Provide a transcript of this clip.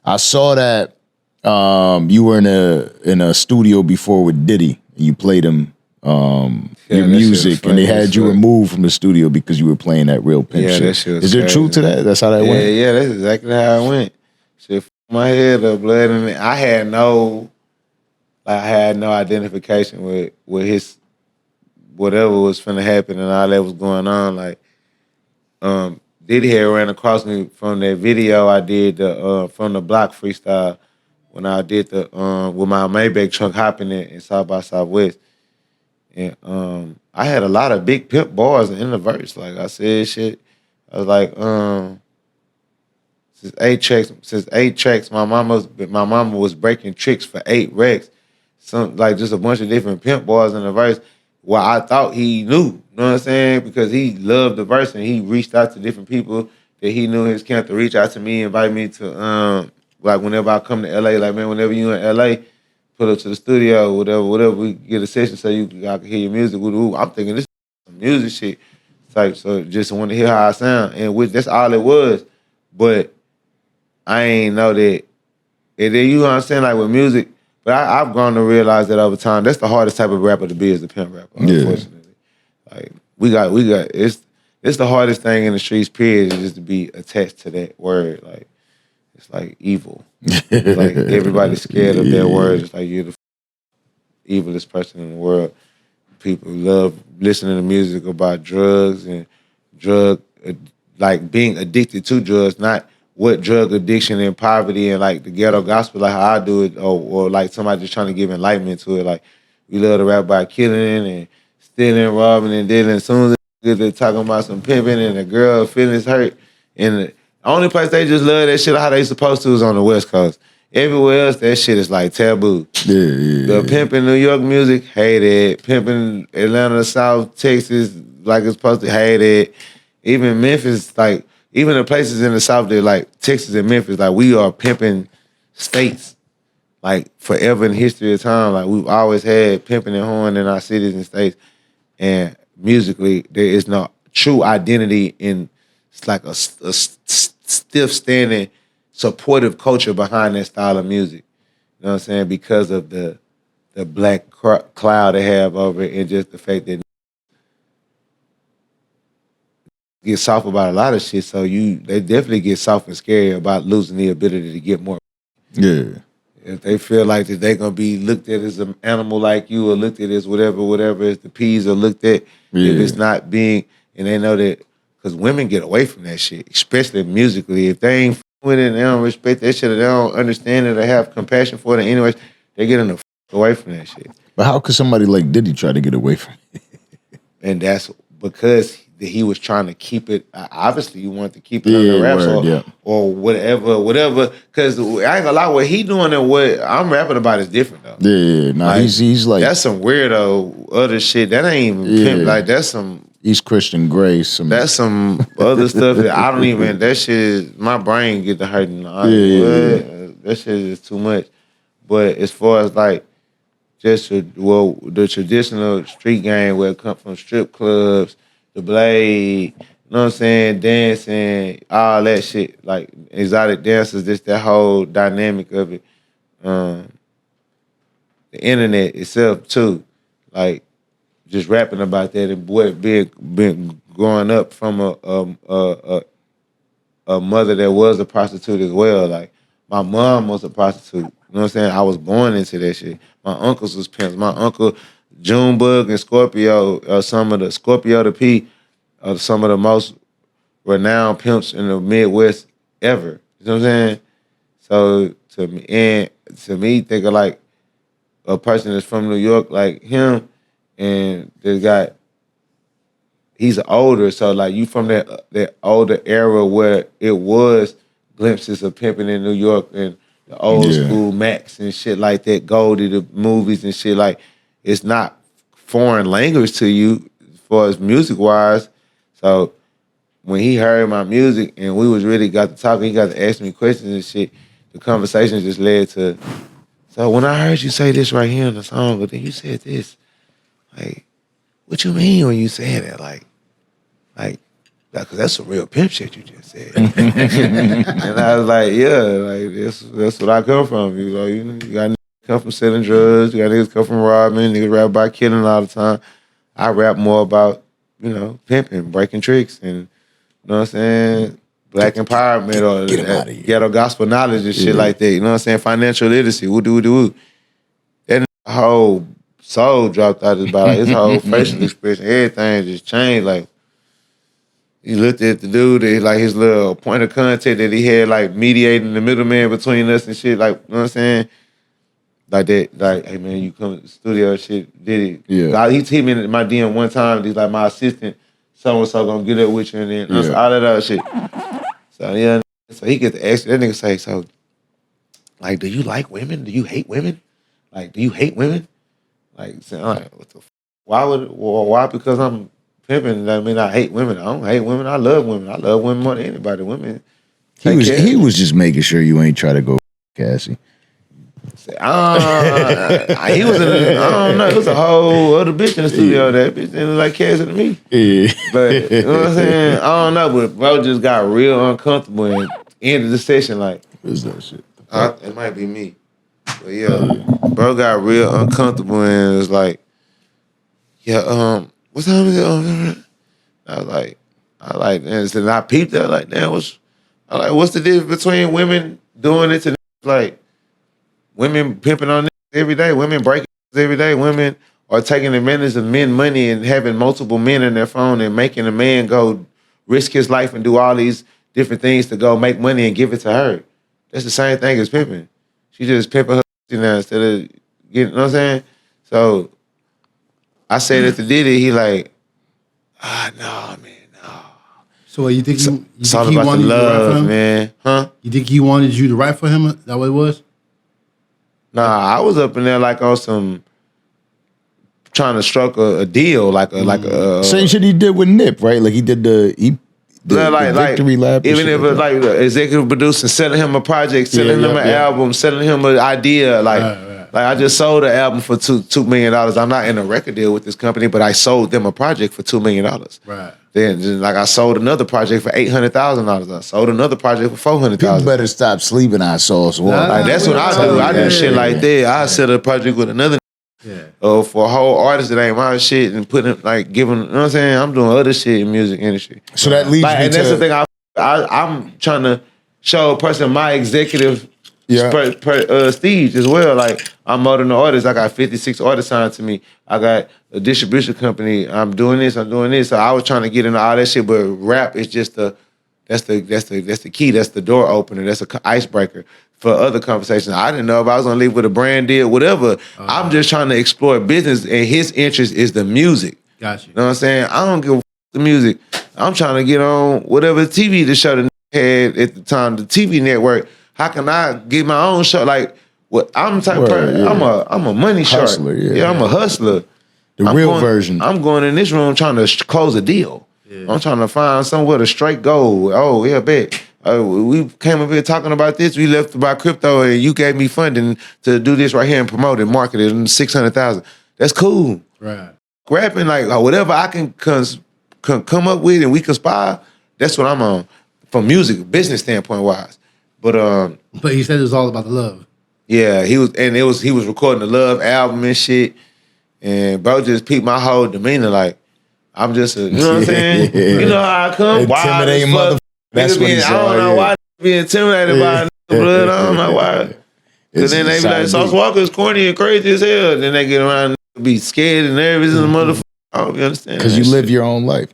I saw that you were in a studio before with Diddy. You played him your music, and they had you removed from the studio because you were playing that real pimp shit. That shit was Is there truth to that? That's how that went? Yeah, that's exactly how it went. Shit, my head up, blood, and I had no identification with his whatever was finna happen and all that was going on. Like, Diddy had ran across me from that video I did from the block freestyle when I did the with my Maybach truck hopping in South by Southwest. And I had a lot of big pimp bars in the verse. Like I said shit. I was like, since eight tracks, my mama was breaking tricks for 8 wrecks. Some like just a bunch of different pimp bars in the verse. Well, I thought he knew, you know what I'm saying? Because he loved the verse and he reached out to different people that he knew in his camp to reach out to me, invite me to like whenever I come to LA, like man, whenever you in LA, pull up to the studio, whatever, we get a session so I can hear your music. I'm thinking this is some music shit type, so just want to hear how I sound, and which that's all it was. But I ain't know that. And then you know what I'm saying, like with music. But I've grown to realize that over time, that's the hardest type of rapper to be is a pimp rapper. Unfortunately, like we got it's the hardest thing in the streets. Period is just to be attached to that word. Like it's like evil. Like everybody's scared of that word. It's like you're the evilest person in the world. People love listening to music about drugs and like being addicted to drugs, not what drug addiction and poverty and like the ghetto gospel, like how I do it, or like somebody just trying to give enlightenment to it. Like we love to rap about killing and stealing, robbing, and dealing. As soon as they're talking about some pimping and a girl feelings hurt, and the only place they just love that shit how they supposed to is on the West Coast. Everywhere else, that shit is like taboo. The pimping New York music, hate it. Pimping Atlanta, South Texas, like it's supposed to, hate it. Even Memphis, like, even the places in the South that like Texas and Memphis, like we are pimping states, like forever in history of time. Like we've always had pimping and horn in our cities and states. And musically, there is no true identity in, it's like a stiff standing, supportive culture behind that style of music. You know what I'm saying? Because of the black cloud they have over it, and just the fact that get soft about a lot of shit, so they definitely get soft and scary about losing the ability to get more. Yeah. If they feel like that they're gonna be looked at as an animal like you, or looked at as whatever as the P's are looked at, if it's not being, and they know that, because women get away from that shit, especially musically. If they ain't with it and they don't respect that shit, or they don't understand it or have compassion for it anyways, they get away from that shit. But how could somebody like Diddy try to get away from it? And that's because he was trying to keep it. Obviously, he wanted to keep it under wraps or whatever. Because I ain't gonna lie, what he doing and what I'm rapping about is different though. Yeah, nah, like, he's like, that's some weirdo other shit. That ain't even pimp. Like that's some East Christian Grace. That's some other stuff that I don't even. That shit is, my brain get to hurting. That shit is too much. But as far as like just the traditional street game where it come from strip clubs, the blade, you know what I'm saying, dancing, all that shit, like exotic dancers, just that whole dynamic of it. The internet itself too, like just rapping about that and what being growing up from a mother that was a prostitute as well. Like my mom was a prostitute. You know what I'm saying? I was born into that shit. My uncles was pimps. My uncle Junebug and Scorpio, some of the Scorpio the P, are some of the most renowned pimps in the Midwest ever. You know what I'm saying? So to me, think of like a person that's from New York like him, and he's older, so like you from that older era where it was glimpses of pimping in New York and the old school Max and shit like that, Goldie, the movies and shit. Like it's not foreign language to you as far as music wise. So when he heard my music and we was really got to talking, he got to ask me questions and shit. The conversation just led to, so when I heard you say this right here in the song, but then you said this, like, what you mean when you said that? Like Like, cause that's some real pimp shit you just said. And I was like, yeah, like that's what I come from. You know, you got niggas come from selling drugs, you got niggas come from robbing, niggas rap about killing all the time. I rap more about, pimping, breaking tricks, and you know what I'm saying? Black empowerment or ghetto gospel knowledge and shit like that. You know what I'm saying? Financial literacy. Woo. That whole soul dropped out of his body. Like, his whole facial expression, everything just changed. Like, you looked at the dude, like his little point of contact that he had, like mediating the middleman between us and shit. Like, you know what I'm saying? Like that, like, hey man, you come to the studio and shit, Diddy. Yeah. He hit me in my DM one time. He's like, my assistant, so-and-so gonna get up with you and then all that other shit. So yeah, so he get to ask that nigga say, so, like, do you like women? Do you hate women? Like, do you hate women? Like, saying, like, what the why? Because I'm pimping, that mean I hate women. I don't hate women. I love women. I love women more than anybody. Women. He was just making sure you ain't try to go Cassie. He was I don't know. It was a whole other bitch in the studio. That bitch didn't look like Cassie to me. Yeah. But you know what I'm saying? I don't know, but bro just got real uncomfortable and ended the session like. What is that shit? It might be me. But yeah, bro got real uncomfortable and was like, yeah, what time is it? I was like, and I peeped that like, damn, what's the difference between women doing it to like women pimping on every day, women breaking every day, women are taking advantage of men money and having multiple men in their phone and making a man go risk his life and do all these different things to go make money and give it to her. That's the same thing as pimping. She just pimping her now instead of getting, you know what I'm saying? So I said it to Diddy, he like, no, man, no. So you think he wanted you to write for him? Man. Huh? You think he wanted you to write for him? That what it was? Nah, I was up in there like on some trying to struck a deal, like a same shit he did with Nip, right? Like he did the victory lap. Even if it's like executive producing, selling him a project, selling him an album, selling him an idea, like I just sold an album for $2 million. I'm not in a record deal with this company, but I sold them a project for $2 million. Right. Then like I sold another project for $800,000. I sold another project for $400,000. People better stop sleeping on Sauce. Like that's what I do. I do shit like that. I set a project with another for a whole artist that ain't my shit and putting like giving. You know what I'm saying? I'm doing other shit in music industry. So that leads me and that's the thing. I'm trying to show a person my executive. Prestige as well. Like I'm more than an artist. I got 56 artists signed to me. I got a distribution company. I'm doing this. So I was trying to get into all that shit, but rap is just that's the key. That's the door opener. That's an icebreaker for other conversations. I didn't know if I was gonna leave with a brand deal, whatever. I'm just trying to explore business, and his interest is the music. Gotcha. You know what I'm saying? I don't give a the music. I'm trying to get on whatever TV the show the had at the time, the TV network. How can I get my own show? Like, what I'm the type of person. Yeah. I'm a money shark. Hustler, I'm a hustler. I'm real version. I'm going in this room trying to close a deal. Yeah. I'm trying to find somewhere to straight gold. Oh yeah, bet. We came up here talking about this. We left about crypto, and you gave me funding to do this right here and promote it, market it, and $600,000. That's cool. Right. Rapping like whatever I can come up with, and we conspire. That's what I'm on from music business standpoint wise. But he said it was all about the love. Yeah, he was recording the Love album and shit, and bro just peeped my whole demeanor like I'm just you know what I'm saying? You know how I come? Intimidating motherfucker. That's what he said. I don't know why they be intimidated by blood. I don't know why. Because then they be like, Sauce Walka is corny and crazy as hell. Then they get around and be scared and nervous as a motherfucker. I don't understand. Because you live your own life.